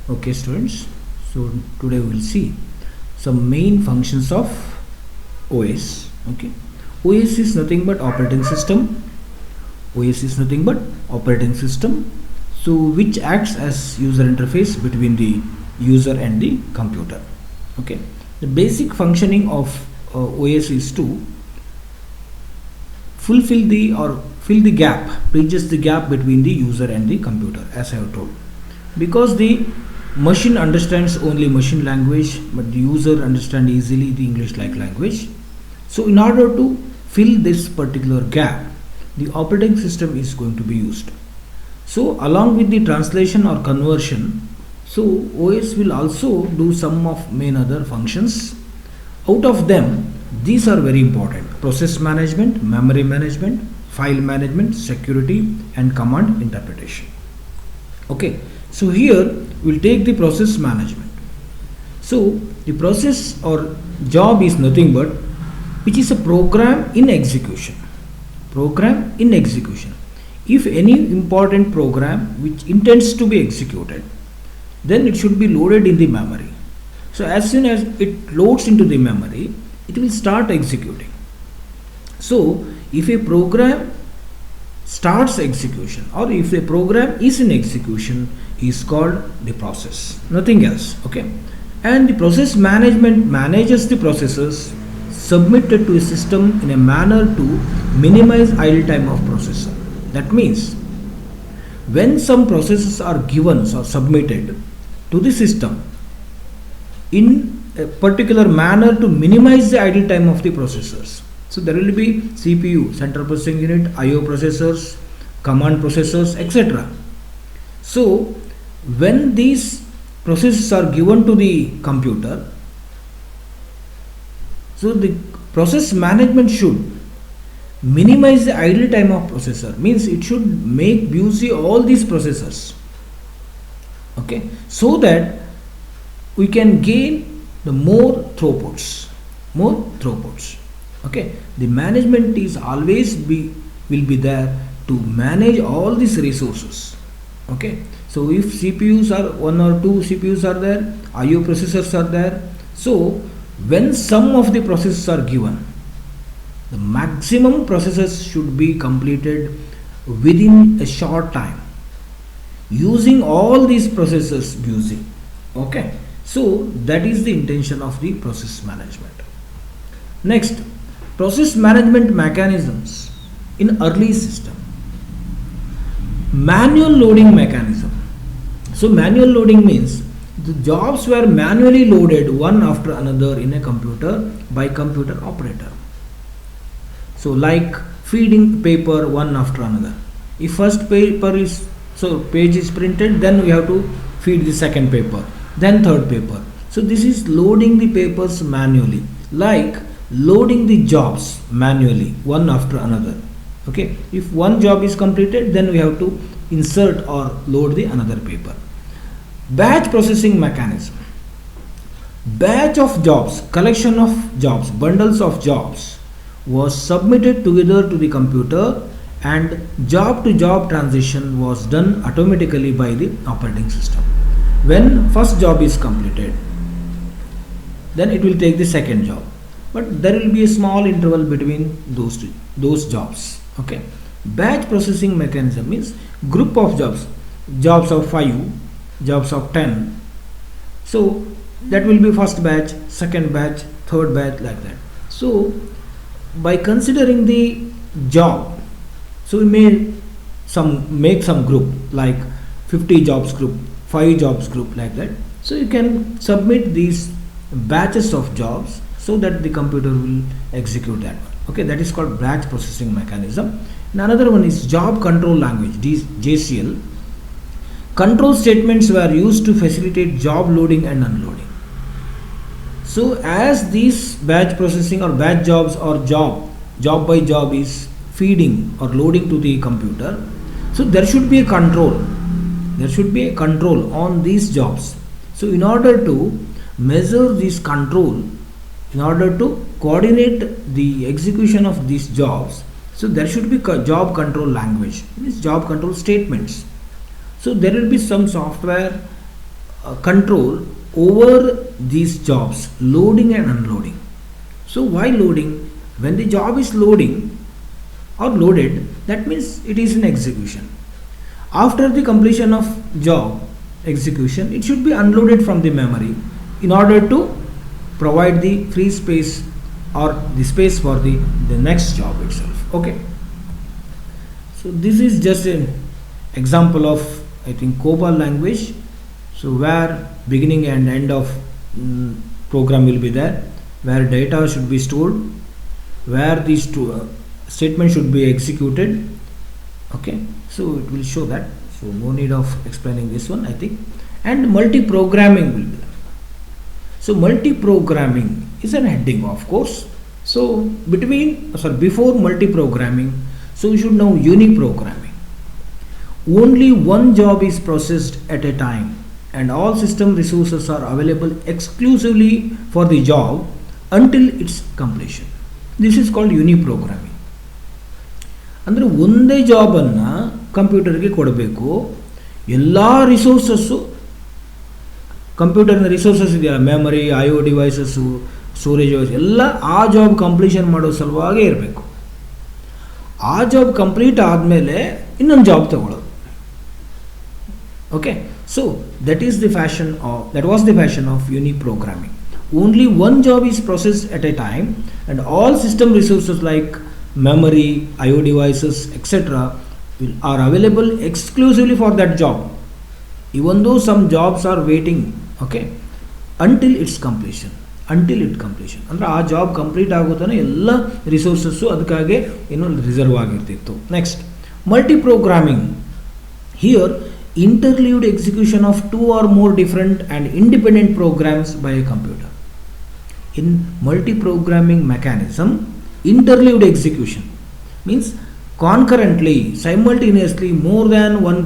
Okay students, so today we will see some main functions of OS. Okay, OS is nothing but operating system. OS is nothing but operating system, so which acts as user interface between the user and the computer. Okay, the basic functioning of OS is to fulfill the or fill the gap, bridges the gap between the user and the computer, as I have told. Because the machine understands only machine language, but the user understands easily the English like language. So in order to fill this particular gap, the operating system is going to be used. So along with the translation or conversion, so OS will also do some of main other functions. Out of them, these are very important: process management, memory management, file management, security, and command interpretation. Okay, so here we'll take the process management. So the process or job is nothing but which is a program in execution. Program in execution. If any important program which intends to be executed, then it should be loaded in the memory. So as soon as it loads into the memory, it will start executing. So if a program starts execution or if a program is in execution, is called the process, nothing else. Okay, and the process management manages the processes submitted to a system in a manner to minimize idle time of processor. That means when some processes are given or submitted to the system in a particular manner to minimize the idle time of the processors. So there will be CPU, central processing unit, IO processors, command processors, etc. So when these processes are given to the computer, so the process management should minimize the idle time of processor, means it should make busy all these processors. Okay, so that we can gain the more throughputs. Okay, the management is always will be there to manage all these resources. Okay, so if CPUs are one or two CPUs are there, IO processors are there, so when some of the processes are given, the maximum processes should be completed within a short time using all these processes busy. Okay, so that is the intention of the process management. Next, process management mechanisms in early system. Manual loading mechanism. So manual loading means the jobs were manually loaded one after another in a computer by computer operator. So like feeding paper one after another. If first page is printed, then we have to feed the second paper, then third paper. So this is loading the papers manually, like loading the jobs manually one after another. Okay, if one job is completed, then we have to insert or load the another paper. Batch processing mechanism. Batch of jobs, collection of jobs, bundles of jobs was submitted together to the computer, and job to job transition was done automatically by the operating system. When first job is completed, then it will take the second job, but there will be a small interval between those jobs. Okay, batch processing mechanism means group of jobs of 5, jobs of 10. So that will be first batch, second batch, third batch, like that. So by considering the job, so we may make some group like 50 jobs group, 5 jobs group, like that. So you can submit these batches of jobs so that the computer will execute that one. Okay, that is called batch processing mechanism. And another one is job control language, JCL. Control statements were used to facilitate job loading and unloading. So as these batch processing or batch jobs or job by job is feeding or loading to the computer, so there should be a control. There should be a control on these jobs. So in order to measure this control, in order to coordinate the execution of these jobs, so there should be job control language, means job control statements. So there will be some software control over these jobs, loading and unloading. So why loading? When the job is loading or loaded, that means it is in execution. After the completion of job execution, it should be unloaded from the memory in order to provide the free space or the space for the next job itself. Okay. So this is just an example of, I think, COBOL language. So where beginning and end of program will be there, where data should be stored, where these statement should be executed. Okay, so it will show that. So no need of explaining this one, I think. And multi-programming will be there. So multi-programming is an heading, of course. So before multi-programming, so you should know uni-programming. Only one job is processed at a time, and all system resources are available exclusively for the job until its completion. This is called uni-programming. ಅಂದರೆ ಒಂದೇ ಜಾಬನ್ನು ಕಂಪ್ಯೂಟರ್ಗೆ ಕೊಡಬೇಕು, ಎಲ್ಲ resources ಕಂಪ್ಯೂಟರ್ನ resources ಇದೆಯಲ್ಲ, memory, IO devices, storage ಎಲ್ಲ ಆ job completion ಮಾಡೋ ಸಲುವಾಗಿ ಇರಬೇಕು. ಆ ಜಾಬ್ ಕಂಪ್ಲೀಟ್ ಆದಮೇಲೆ ಇನ್ನೊಂದು ಜಾಬ್ ತಗೊಳ್ಳೋದು. Okay, so that was the fashion of uni-programming. Only one job is processed at a time, and all system resources like memory, IO devices, etc. are available exclusively for that job, even though some jobs are waiting, okay, until its completion. ಅಂದರೆ ಆ job complete ಆಗೋತನ ಎಲ್ಲ resources ಅದಕ್ಕಾಗಿ ಏನೋ reserve ಆಗಿರ್ತಿತ್ತು. Next, multi programming. Here interleaved execution of two or more different and independent programs by a computer. In multi-programming mechanism, interleaved execution means concurrently, simultaneously, more than one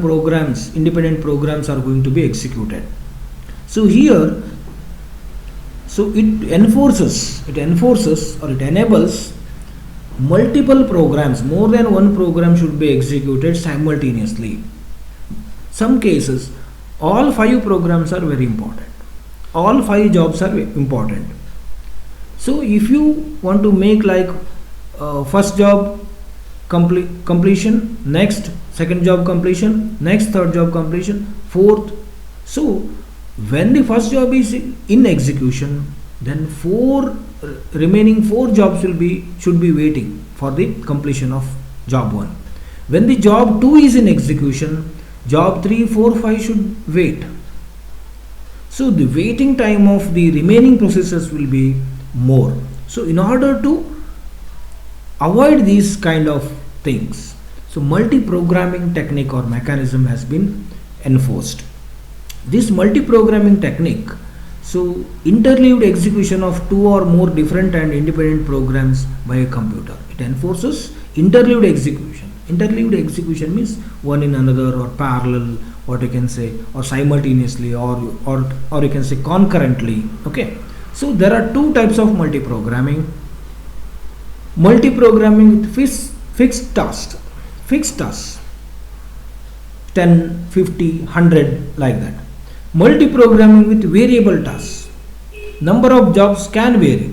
independent programs are going to be executed. So here, it enforces or it enables multiple programs, more than one program should be executed simultaneously. Some cases, all 5 programs are very important. All 5 jobs are important. So if you want to make like first job completion, next second job completion, next third job completion, fourth. So when the first job is in execution, then remaining 4 jobs should be waiting for the completion of job 1. When the job 2 is in execution, job 3, 4, 5 should wait. So the waiting time of the remaining processes will be more. So in order to avoid these kind of things, so multi-programming technique or mechanism has been enforced. This multi-programming technique, so interleaved execution of 2 or more different and independent programs by a computer, it enforces interleaved execution. Interleaved execution means one in another, or parallel, what you can say, or simultaneously, or you can say concurrently. Okay, so there are 2 types of multi-programming. Multi-programming with fixed tasks, 10, 50, 100, like that. Multi-programming with variable tasks, number of jobs can vary.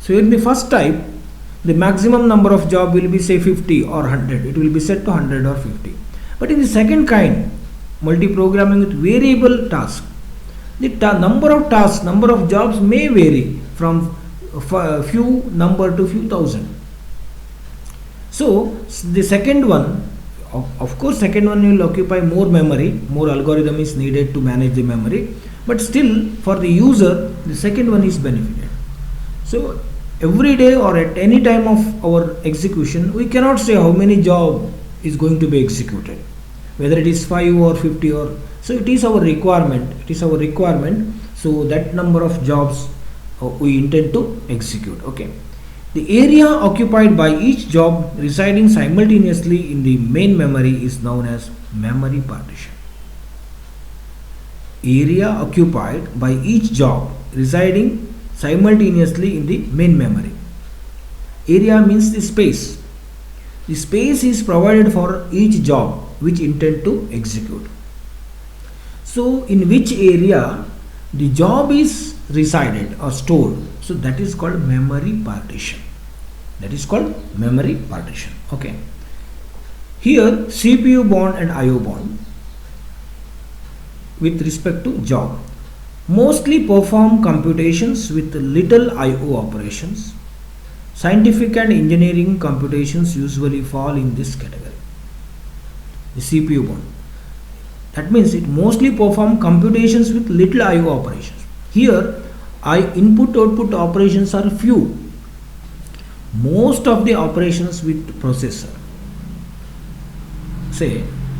So in the first type, the maximum number of job will be say 50 or 100. It will be set to 100 or 50. But in the second kind, multi-programming with variable tasks, the number of tasks, number of jobs may vary from few number to few thousand. So the second one, of course, second one will occupy more memory, more algorithm is needed to manage the memory, but still for the user, the second one is benefited. So every day or at any time of our execution, we cannot say how many job is going to be executed, whether it is 5 or 50 or so. It is our requirement. So that number of jobs we intend to execute. Okay, the area occupied by each job residing simultaneously in the main memory is known as memory partition. Area occupied by each job residing simultaneously in the main memory. Area means the space. The space is provided for each job which intend to execute. So in which area the job is resided or stored, so that is called memory partition. That is called memory partition. Okay. Here CPU bond and IO bond with respect to job mostly perform computations with little IO operations. Scientific and engineering computations usually fall in this category. The CPU bond. That means it mostly perform computations with little IO operations. Here, input-output operations are few. Most of the operations with processor. Say,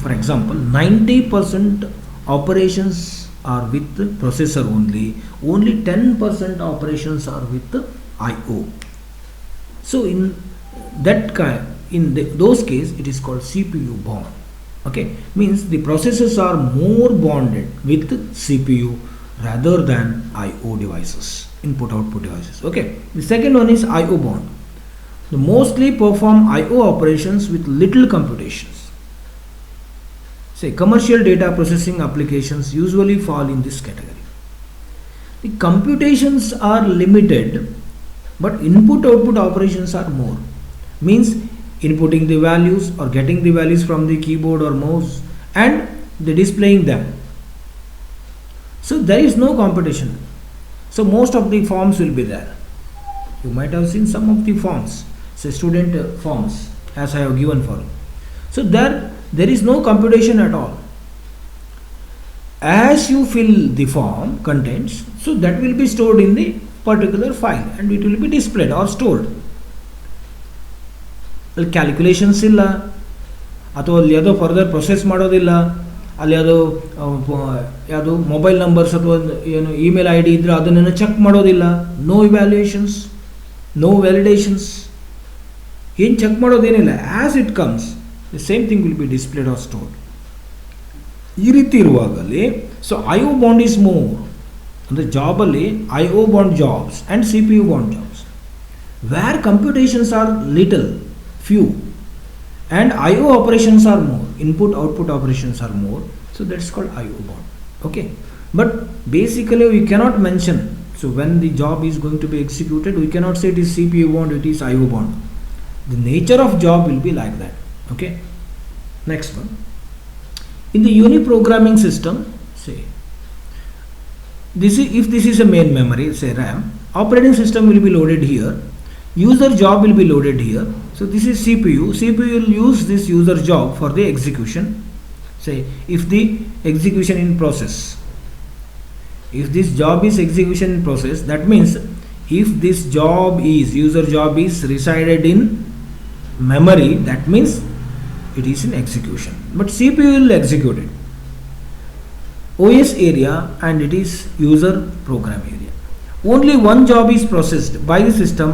for example, 90% operations are with the processor only. Only 10% operations are with the IO. So in that those cases, it is called CPU bond. Okay, means the processors are more bonded with CPU rather than IO devices, input output devices. Okay, the second one is IO bond. They mostly perform IO operations with little computations. Say commercial data processing applications usually fall in this category. The computations are limited, but input output operations are more. Means inputting the values or getting the values from the keyboard or mouse and the displaying them. So there is no computation. So most of the forms will be there. You might have seen some of the forms, say student forms, as I have given for you. So there is no computation at all. As you fill the form contents, so that will be stored in the particular file and it will be displayed or stored. Calculations ಇಲ್ಲ ಅಥವಾ ಅಲ್ಲಿ ಯಾವುದೋ further process ಮಾಡೋದಿಲ್ಲ, ಅಲ್ಲಿ ಯಾವುದೋ mobile numbers ಅಥವಾ ಏನು email I D ಇದ್ದರೆ ಅದನ್ನು ಚೆಕ್ ಮಾಡೋದಿಲ್ಲ. ನೋ ಇವ್ಯಾಲ್ಯೂಯೇಷನ್ಸ್, ನೋ ವ್ಯಾಲಿಡೇಷನ್ಸ್, ಏನು ಚೆಕ್ ಮಾಡೋದೇನಿಲ್ಲ. As it comes the same thing will be displayed or stored. ಈ ರೀತಿ ಇರುವಾಗಲಿ so IO bound is more. ಅಂದರೆ ಜಾಬಲ್ಲಿ IO bound jobs and CPU bound jobs where computations are little, few, and IO operations are more, input output operations are more, so that's called IO bond. Okay, but basically we cannot mention, so when the job is going to be executed we cannot say it is CPU bond, it is IO bond. The nature of job will be like that. Okay, next one. In the uniprogramming system, say if this is a main memory, say RAM, operating system will be loaded here, user job will be loaded here. So this is CPU. CPU will use this user job for the execution. Say if the execution in process, if this job is execution in process, that means if this job is user job is resided in memory, that means it is in execution. But CPU will execute it. OS area and it is user program area. Only one job is processed by the system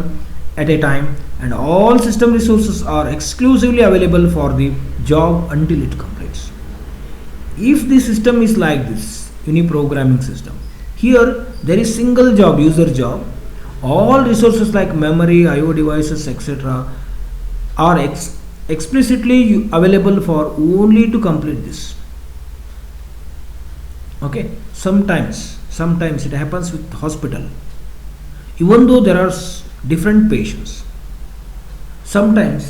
at a time and all system resources are exclusively available for the job until it completes. If the system is like this uniprogramming system, here there is single job, user job, all resources like memory, IO devices, etc. are explicitly available for only to complete this. Okay, sometimes it happens with hospital. Even though there are different patients, sometimes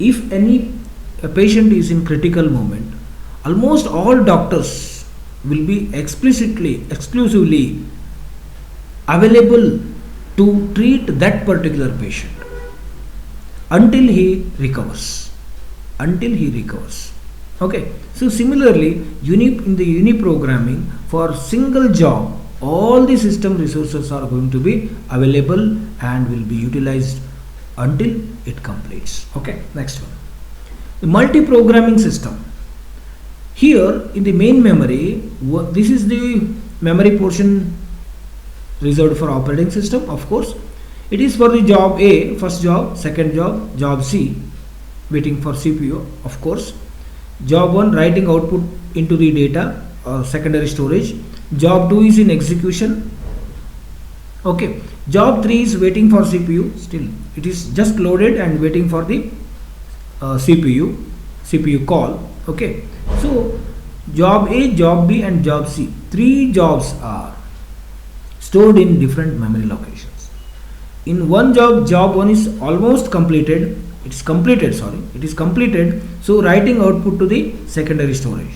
if a patient is in critical moment, almost all doctors will be exclusively available to treat that particular patient until he recovers. Okay, so similarly in the uniprogramming, for single job all the system resources are going to be available and will be utilized until it completes. Okay, next one. The multi-programming system. Here in the main memory, this is the memory portion reserved for operating system. Of course, it is for the job A, first job, second job C, waiting for CPU. Of course, job 1 writing output into the data or secondary storage. Job 2 is in execution. Okay, job 3 is waiting for CPU. Still it is just loaded and waiting for the CPU call. Okay, so job A, job B and job C. 3 jobs are stored in different memory locations. In one job, job 1 is almost completed. It is completed. So writing output to the secondary storage.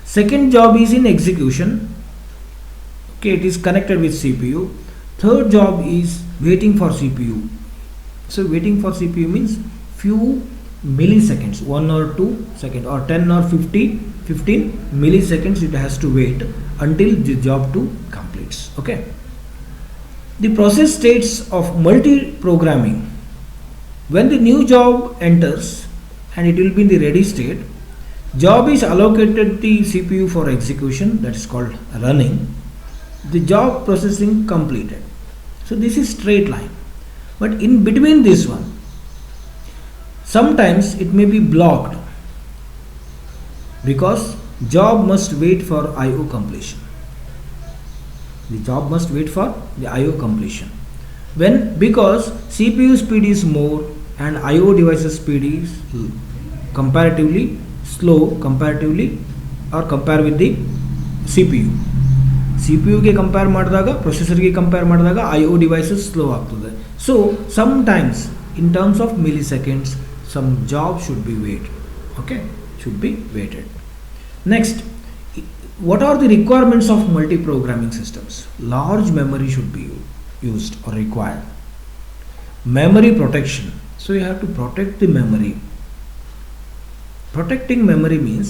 Second job is in execution. Okay, it is connected with CPU. Third job is waiting for CPU. So waiting for CPU means few milliseconds, 1 or 2 seconds or 10 or 15 milliseconds it has to wait until the job 2 completes. Okay. The process states of multi-programming. When the new job enters and it will be in the ready state, job is allocated the CPU for execution, that is called running. The job processing completed. So this is straight line. But in between this one, sometimes it may be blocked because job must wait for IO completion. The job must wait for the IO completion. Because CPU speed is more and IO devices speed is comparatively slow compare with the CPU. CPU ಗೆ compare ಮಾಡಿದಾಗ ಪ್ರೊಸೆಸರ್ಗೆ compare ಮಾಡಿದಾಗ IO devices slow ಆಗ್ತದೆ. So sometimes in terms of milliseconds some job should be waited. Next, what are the requirements of multi-programming systems? Large memory should be used or required. Memory protection. So you have to protect the memory. Protecting memory means,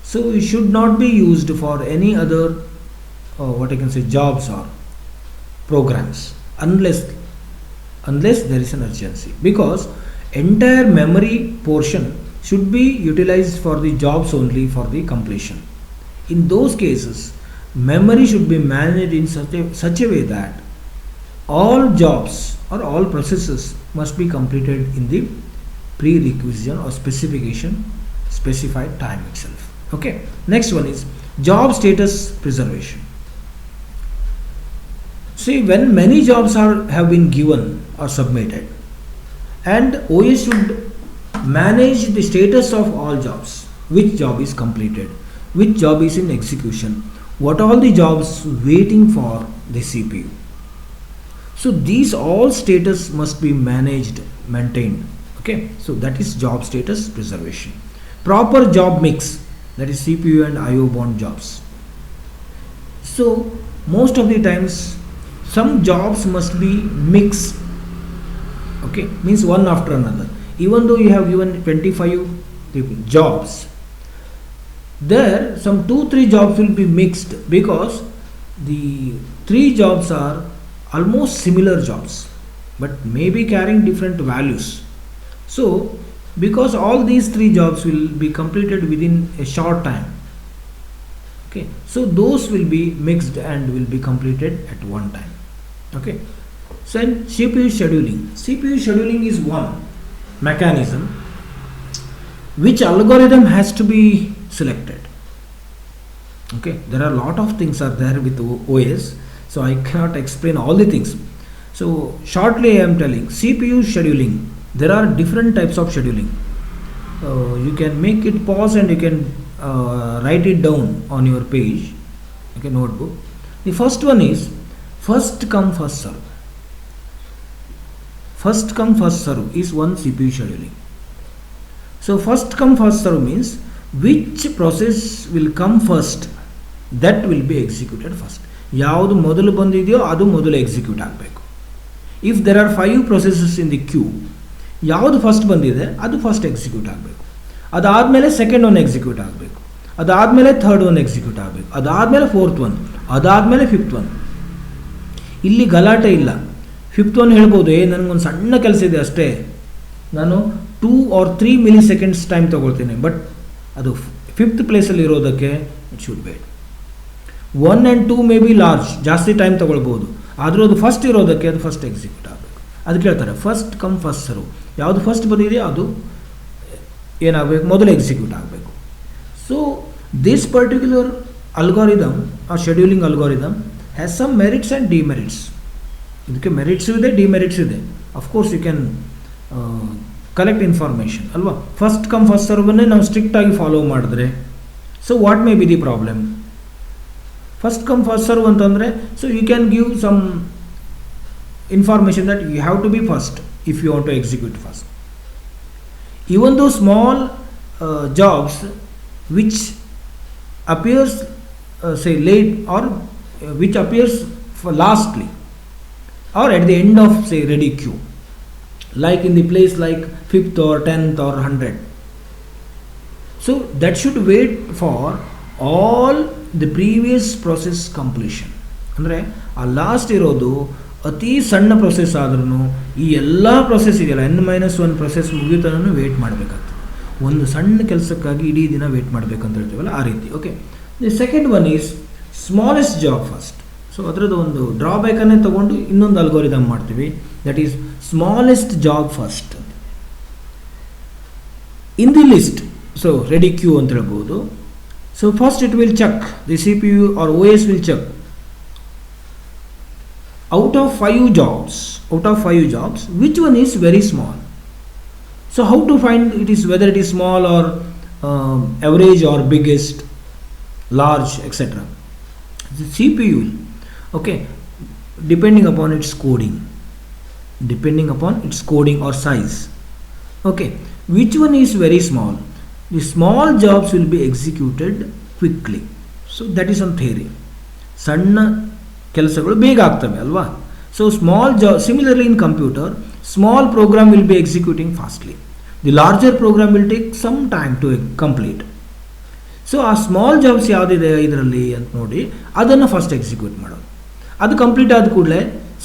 so it should not be used for any other jobs or programs unless there is an urgency, because entire memory portion should be utilized for the jobs only for the completion. In those cases, memory should be managed in such a way that all jobs or all processes must be completed in the pre-requisition or specified time itself. Okay. Next one is job status preservation. See, when many jobs have been given or submitted, and OS should manage the status of all jobs. Which job is completed, which job is in execution, what all the jobs waiting for the CPU. So these all status must be maintained. Okay, so that is job status preservation. Proper job mix, that is CPU and IO bound jobs. So most of the times some jobs must be mixed. Okay, means one after another. Even though you have given 25 jobs, there some 2-3 jobs will be mixed because the 3 jobs are almost similar jobs but maybe carrying different values. So because all these 3 jobs will be completed within a short time, okay, so those will be mixed and will be completed at one time. Okay. So CPU scheduling is one mechanism which algorithm has to be selected. Okay, there are a lot of things are there with OS, so I cannot explain all the things. So shortly I am telling CPU scheduling. There are different types of scheduling. You can make it pause and you can write it down on your page, okay, notebook. The first one is first come first serve. First come first serve is one CPU scheduling. So first come first serve means which process will come first, that will be executed first. ಯಾವುದು ಮೊದಲು ಬಂದಿದೆಯೋ ಅದು ಮೊದಲು execute ಆಗಬೇಕು. If there are 5 processes in the queue, ಯಾವುದು first ಬಂದಿದೆ ಅದು first execute ಆಗಬೇಕು. ಅದಾದಮೇಲೆ ಸೆಕೆಂಡ್ ಒನ್ ಎಕ್ಸಿಕ್ಯೂಟ್ ಆಗಬೇಕು. ಅದಾದಮೇಲೆ ಥರ್ಡ್ ಒನ್ ಎಕ್ಸಿಕ್ಯೂಟ್ ಆಗಬೇಕು. ಅದಾದಮೇಲೆ ಫೋರ್ತ್ ಒನ್, ಅದಾದಮೇಲೆ ಫಿಫ್ತ್ ಒನ್. ಇಲ್ಲಿ ಗಲಾಟೆ ಇಲ್ಲ. ಫಿಫ್ತ್ ಒನ್ ಹೇಳ್ಬೋದು, ನನಗೊಂದು ಸಣ್ಣ ಕೆಲಸ ಇದೆ ಅಷ್ಟೇ, ನಾನು 2 or 3 milliseconds ಟೈಮ್ ತೊಗೊಳ್ತೀನಿ, ಬಟ್ ಅದು ಫಿಫ್ತ್ ಪ್ಲೇಸಲ್ಲಿ ಇರೋದಕ್ಕೆ it should wait. 1 and 2 may be large, ಜಾಸ್ತಿ ಟೈಮ್ ತೊಗೊಳ್ಬೋದು, ಆದರೂ ಅದು ಫಸ್ಟ್ ಇರೋದಕ್ಕೆ ಅದು ಫಸ್ಟ್ ಎಕ್ಸಿಕ್ಯೂಟ್ ಆಗಬೇಕು. ಅದಕ್ಕೆ ಹೇಳ್ತಾರೆ ಫಸ್ಟ್ ಕಮ್ ಫಸ್ಟ್ ಸರ್ವ್. ಯಾವುದು ಫಸ್ಟ್ ಬಂದಿದೆಯೋ ಅದು ಏನಾಗಬೇಕು, ಮೊದಲು ಎಕ್ಸಿಕ್ಯೂಟ್ ಆಗಬೇಕು. So this particular algorithm or scheduling algorithm has some merits and demerits. ಇದಕ್ಕೆ ಮೆರಿಟ್ಸು ಇದೆ, ಡಿಮೆರಿಟ್ಸ್ ಇದೆ. Of course you can collect information ಅಲ್ವಾ. ಫಸ್ಟ್ ಕಮ್ ಫಸ್ಟ್ ಸರ್ವನ್ನೇ ನಾವು ಸ್ಟ್ರಿಕ್ಟಾಗಿ ಫಾಲೋ ಮಾಡಿದ್ರೆ So what may be the problem? First come first serve ಅಂತಂದರೆ, so you can give some information that you have to be first if you want to execute first. Even though small jobs which appears say late, or which appears for lastly, or at the end of say ready queue, like in the place like 5th or 10th or 100. So that should wait for all the previous process completion. ಅಂದರೆ ಆ last ಇರೋದು ಅತಿ ಸಣ್ಣ process ಆದ್ರೂ ಈ ಎಲ್ಲ process ಇದೆಯಲ್ಲ N-1 process ಮುಗಿಯುತ್ತಾನು wait ಮಾಡಬೇಕಾಗ್ತದೆ. ಒಂದು ಸಣ್ಣ ಕೆಲಸಕ್ಕಾಗಿ ಇಡೀ ದಿನ ವೇಟ್ ಮಾಡಬೇಕಂತ ಹೇಳ್ತೀವಲ್ಲ ಆ ರೀತಿ. Okay, the second one is smallest job first. So ಅದರದ್ದು ಒಂದು ಡ್ರಾಬ್ಯಾಕನ್ನೇ ತೊಗೊಂಡು ಇನ್ನೊಂದು ಅಲ್ಗೋರಿದಮ್ ಮಾಡ್ತೀವಿ, that is smallest job first. In the list, so ready queue ಅಂತ ಹೇಳ್ಬೋದು. So first it will check, the CPU or OS will check out of 5 jobs which one is very small. So how to find it is, whether it is small or average or biggest, large, etc. The CPU, okay, depending upon its coding or size. Okay, which one is very small? The small jobs will be executed quickly. So that is on theory. ಸಣ್ಣ ಕೆಲಸಗಳು ಬೇಗ ಆಗ್ತವೆ ಅಲ್ವಾ. So small job, similarly in computer, small program will be executing fastly, the larger program will take some time to complete. So ಆ small jobs ಯಾವುದಿದೆ ಇದರಲ್ಲಿ ಅಂತ ನೋಡಿ ಅದನ್ನು ಫಸ್ಟ್ ಎಕ್ಸಿಕ್ಯೂಟ್ ಮಾಡೋದು. ಅದು ಕಂಪ್ಲೀಟ್ ಆದ ಕೂಡಲೇ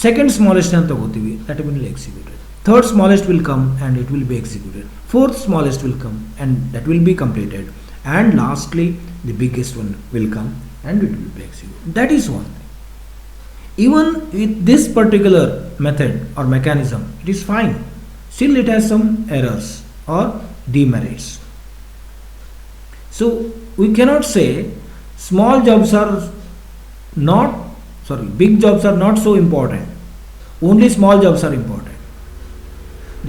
ಸೆಕೆಂಡ್ ಸ್ಮಾಲೆಸ್ಟ್ ಅಂತ ತಗೋತೀವಿ, that will executed. Third smallest will come and it will be executed. Fourth smallest will come and that will be completed, and lastly the biggest one will come and it will be executed. That is one thing. Even with this particular method or mechanism, it is fine. Still it has some errors or demerits. So we cannot say big jobs are not so important, only small jobs are important.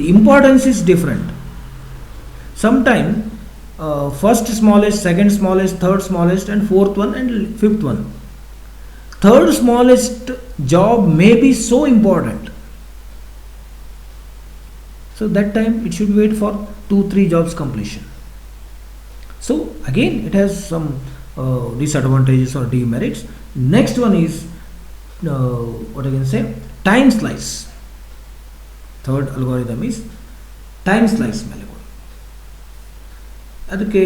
The importance is different. Sometimes first smallest, second smallest, third smallest, and fourth one and fifth one. Third smallest job may be so important. So that time it should wait for 2-3 jobs completion. So again it has some disadvantages or demerits. Next one is what I can say, time slice. Third algorithm is time slice. ಅದಕ್ಕೆ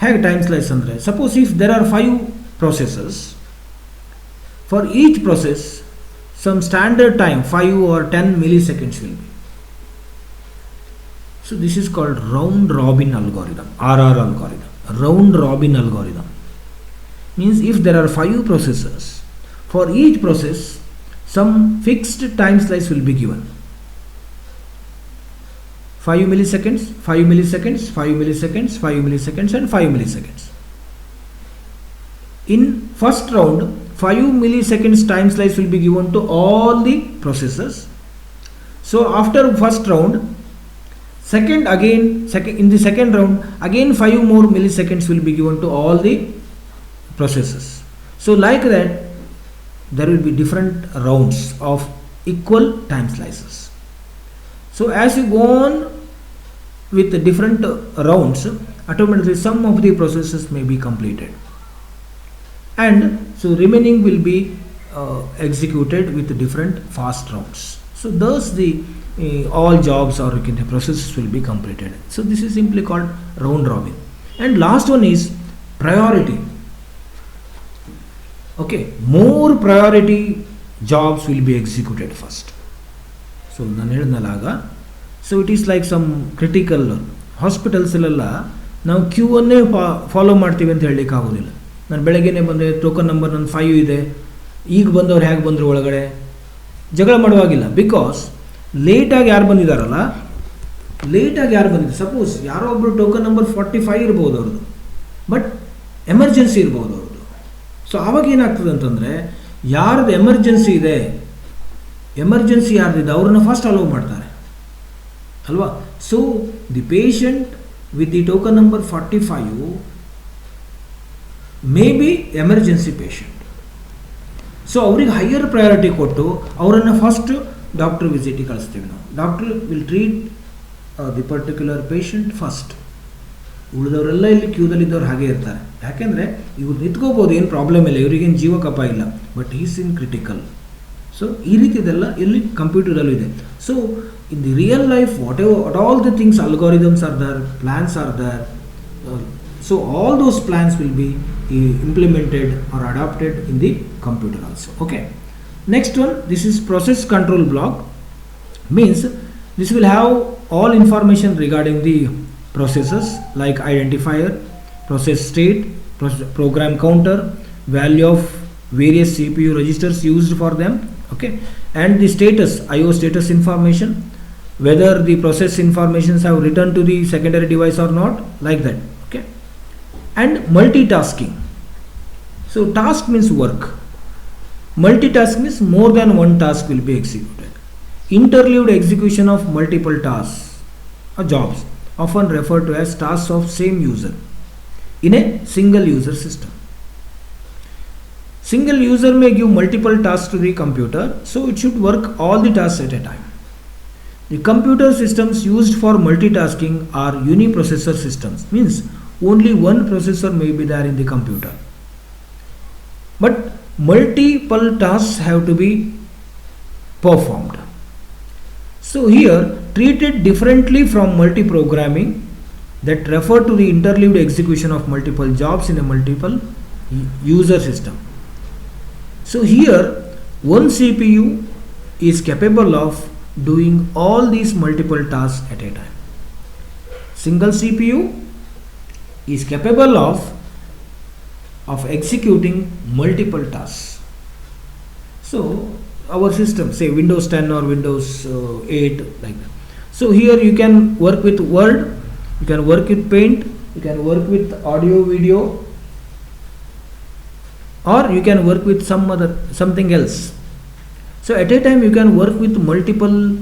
ಹೇಗೆ time slice ಅಂದರೆ, suppose if there are 5 processes, for each process some standard time 5 or 10 milliseconds will be. So this is called round robin algorithm, RR algorithm. Round robin algorithm means if there are 5 processes, for each process some fixed time slice will be given. 5 milliseconds, 5 milliseconds, 5 milliseconds, 5 milliseconds, and 5 milliseconds. In first round, 5 milliseconds time slice will be given to all the processes. So after first round, in the second round, again 5 more milliseconds will be given to all the processes. So like that, there will be different rounds of equal time slices. So as you go on with the different rounds, automatically some of the processes may be completed, and so remaining will be executed with different fast rounds. So thus the all jobs or processes will be completed. So this is simply called round robin. And last one is priority. Okay, more priority jobs will be executed first. So ನಾನು ಹೇಳಿದ್ನಲ್ಲಾಗ, so it is like some critical ಹಾಸ್ಪಿಟಲ್ಸಲ್ಲೆಲ್ಲ ನಾವು ಕ್ಯೂವನ್ನೇ follow ಮಾಡ್ತೀವಿ ಅಂತ ಹೇಳಲಿಕ್ಕೆ ಆಗೋದಿಲ್ಲ. ನಾನು ಬೆಳಗ್ಗೆನೇ ಬಂದೆ, ಟೋಕನ್ ನಂಬರ್ ನನ್ನ 5 ಇದೆ, ಈಗ ಬಂದವ್ರು ಹೇಗೆ ಬಂದರು ಒಳಗಡೆ ಜಗಳ ಮಾಡುವಾಗಿಲ್ಲ. ಬಿಕಾಸ್ ಲೇಟಾಗಿ ಯಾರು ಬಂದಿದ್ದಾರಲ್ಲ, ಸಪೋಸ್ ಯಾರೋ ಒಬ್ಬರು ಟೋಕನ್ ನಂಬರ್ 45 ಇರ್ಬೋದು ಅವ್ರದ್ದು, ಬಟ್ ಎಮರ್ಜೆನ್ಸಿ ಇರ್ಬೋದು ಅವ್ರದ್ದು. ಸೊ ಆವಾಗ ಏನಾಗ್ತದೆ ಅಂತಂದರೆ, ಯಾರ್ದು ಎಮರ್ಜೆನ್ಸಿ ಯಾರ್ದಿದೆ ಅವ್ರನ್ನ ಫಸ್ಟ್ ಅಲೋ ಮಾಡ್ತಾರೆ ಅಲ್ವಾ. So the patient with the token number 45 may be emergency patient. So ಅವ್ರಿಗೆ ಹೈಯರ್ ಪ್ರಯಾರಿಟಿ ಕೊಟ್ಟು ಅವರನ್ನು ಫಸ್ಟ್ ಡಾಕ್ಟ್ರ್ ವಿಸಿಟಿಗೆ ಕಳಿಸ್ತೀವಿ ನಾವು. Doctor will treat the particular patient first. ಉಳಿದವರೆಲ್ಲ ಇಲ್ಲಿ ಕ್ಯೂದಲ್ಲಿದ್ದವ್ರು ಹಾಗೆ ಇರ್ತಾರೆ. ಯಾಕೆಂದರೆ ಇವ್ರು ನಿಂತ್ಕೋಬೋದು, ಏನು ಪ್ರಾಬ್ಲಮ್ ಇಲ್ಲ, ಇವರಿಗೇನು ಜೀವಕಪ ಇಲ್ಲ, but is in critical. So ಈ ರೀತಿದೆಲ್ಲ ಇಲ್ಲಿ ಕಂಪ್ಯೂಟರಲ್ಲೂ ಇದೆ. So in the real life what all the things, algorithms are there, plans are there. So all those plans will be implemented or adopted in the computer also. Okay. Next one, this is process control block. Means this will have all information regarding the processes like identifier, process state, program counter, value of various CPU registers used for them. Okay. And the status, IO status information, whether the process informations have returned to the secondary device or not, like that. And multitasking. So task means work. Multitask means more than one task will be executed. Interleaved execution of multiple tasks or jobs, often referred to as tasks of same user in a single user system. Single user may give multiple tasks to the computer, so it should work all the tasks at a time. The computer systems used for multitasking are uniprocessor systems. Means only one processor may be there in the computer, but multiple tasks have to be performed. So here, treated differently from multiprogramming that refer to the interleaved execution of multiple jobs in a multiple user system. So here, one CPU is capable of doing all these multiple tasks at a time. Single CPU is capable of executing multiple tasks. So our system, say Windows 10 or Windows 8, like that. So here you can work with Word, you can work with Paint, you can work with audio, video, or you can work with something else. So at a time you can work with multiple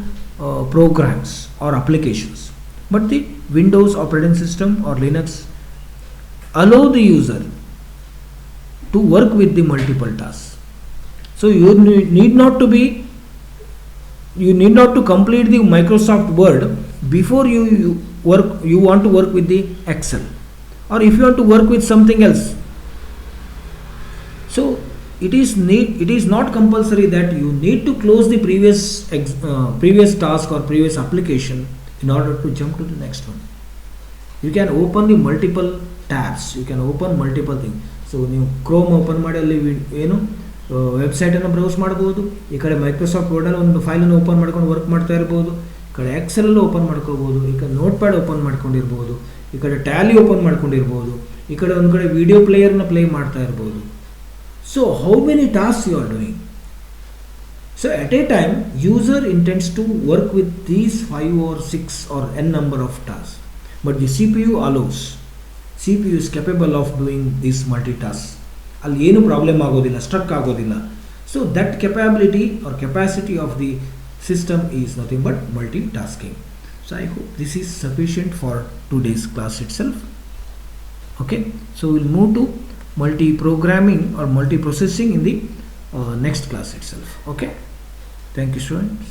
programs or applications. But the Windows operating system or Linux allow the user to work with the multiple tasks. So you need not to complete the Microsoft Word before you want to work with the Excel, or if you want to work with something else. So it is not compulsory that you need to close the previous task or previous application in order to jump to the next one. You can open the multiple tabs, you can open multiple things. So ನೀವು Chrome open ಮಾಡಿ ಅಲ್ಲಿ ಏನು ವೆಬ್ಸೈಟನ್ನು browse ಮಾಡ್ಬೋದು, ಈ ಕಡೆ Microsoft ವರ್ಡಲ್ಲಿ ಒಂದು ಫೈಲನ್ನು open ಮಾಡ್ಕೊಂಡು ವರ್ಕ್ ಮಾಡ್ತಾ ಇರ್ಬೋದು, ಈ ಕಡೆ ಎಕ್ಸೆಲಲ್ಲೂ ಓಪನ್ ಮಾಡ್ಕೋಬೋದು, ಈ ಕಡೆ ನೋಟ್ ಪ್ಯಾಡ್ ಓಪನ್ ಮಾಡ್ಕೊಂಡಿರ್ಬೋದು, ಈ ಕಡೆ ಟ್ಯಾಲಿ ಓಪನ್ ಮಾಡ್ಕೊಂಡಿರ್ಬೋದು, ಈ ಕಡೆ ಒಂದು ಕಡೆ ವಿಡಿಯೋ ಪ್ಲೇಯರ್ನ ಪ್ಲೇ ಮಾಡ್ತಾ ಇರ್ಬೋದು. So how many task you are doing? So at a time, user intends to work with these 5 or 6 or n number of tasks, but the CPU allows. CPU is capable of doing these multitasks. ಅಲ್ಲಿ ಏನು problem ಆಗೋದಿಲ್ಲ, struck ಆಗೋದಿಲ್ಲ. So that capability or capacity of the system is nothing but multitasking. So I hope this is sufficient for today's class itself. Okay, so we'll move to multi-programming or multi-processing in the next class itself. Okay, thank you students.